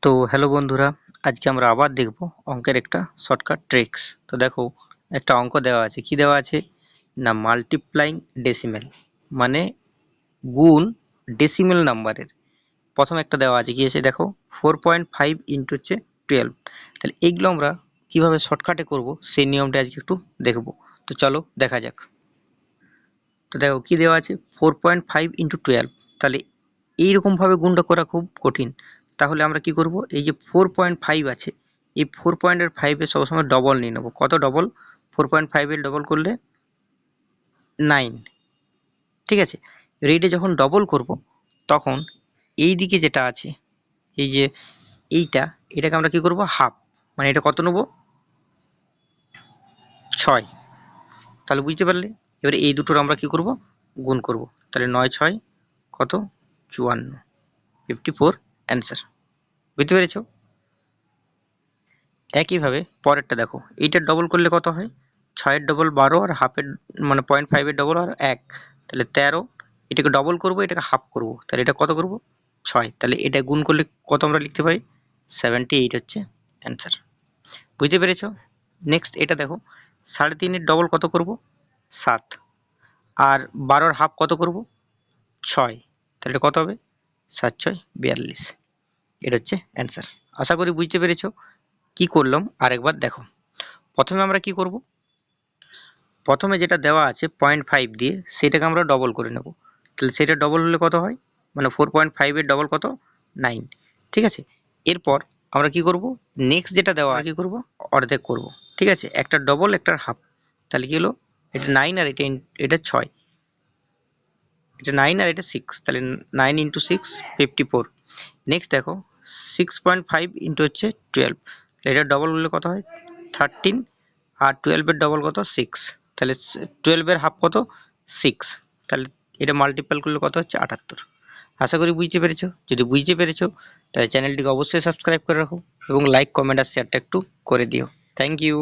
তো হ্যালো বন্ধুরা, আজকে আমরা আবার দেখব অঙ্কের একটা শর্টকাট ট্রিক্স। তো দেখো, একটা অঙ্ক দেওয়া আছে। কি দেওয়া আছে না, মাল্টিপ্লাইং ডেসিমেল মানে গুণ ডেসিমেল নাম্বারের। প্রথম একটা দেওয়া আছে, কি আছে দেখো, 4.5 ইন্টু হচ্ছে 12। তাহলে এইগুলো আমরা কিভাবে শর্টকাটে করব সেই নিয়মটা আজকে একটু দেখব। তো চলো দেখা যাক। তো দেখো কি দেওয়া আছে, 4.5 ইন্টু 12। তাহলে এইরকমভাবে গুণটা করা খুব কঠিন। তাহলে আমরা কি করব, এই যে 4.5 আছে, এই 4.5 সবসময় ডবল নিয়ে নেবো। কত ডবল? 4.5 এর ডবল করলে 9। ঠিক আছে, এইটা যখন ডবল করব তখন এই দিকে যেটা আছে, এই যে এটাকে আমরা কি করব, হাফ। মানে এটা কত নেব? 6। তাহলে বুঝতে পারলে? এবারে এই দুটোর আমরা কি করব, গুণ করব। তাহলে 9 6 কত? 54, 54 অ্যান্সার। বুঝতে পেরেছো? একইভাবে পরেরটা দেখো, এইটার ডবল করলে কত হয়? 6 এর ডবল 12, আর হাফের মানে 0.5 এর ডবল আর 1, তাহলে 13। এটাকে ডবল করব, এটাকে হাফ করব, তাহলে এটা কত করব? 6। তাহলে এটা গুণ করলে কত আমরা লিখতে পারি? 78 হচ্ছে অ্যান্সার। বুঝতে পেরেছো? নেক্সট এটা দেখো, 3.5 এর ডবল কত করব? 7, আর 12 এর হাফ কত করব? 6। তাহলে এটা কত হবে? 7 6 42। এটা হচ্ছে অ্যান্সার। আশা করি বুঝতে পেরেছো কি করলাম। আরেকবার দেখো, প্রথমে আমরা কি করব, প্রথমে যেটা দেওয়া আছে 0.5 দিয়ে সেটাকে আমরা ডবল করে নেব। তাহলে সেটা ডবল হলে কত হয়, মানে 4.5 এর ডবল কত? 9। ঠিক আছে, এরপর আমরা কি করব, নেক্সট যেটা দেওয়া কি করব, অর্ধেক করব। ঠিক আছে, একটা ডবল একটা হাফ। তাহলে কি হলো, এটা 9 আর এটা 6, এটা 9 আর এটা 6, তাহলে 9 ইন্টু 6 54। নেক্সট দেখো, 6.5 ইন্টু হচ্ছে 12, এটা ডবল হলে কত হয়? 13, আর 12 এর ডবল কত? 6। তাহলে 12 এর হাফ কত? 6। তাহলে এটা মাল্টিপ্লাই করলে কত হচ্ছে? 78। আশা করি বুঝতে পেরেছো। যদি বুঝতে পেরেছো তাহলে চ্যানেলটিকে অবশ্যই সাবস্ক্রাইব করে রাখো এবং লাইক কমেন্ট আর শেয়ারটা একটু করে দিও। Thank you.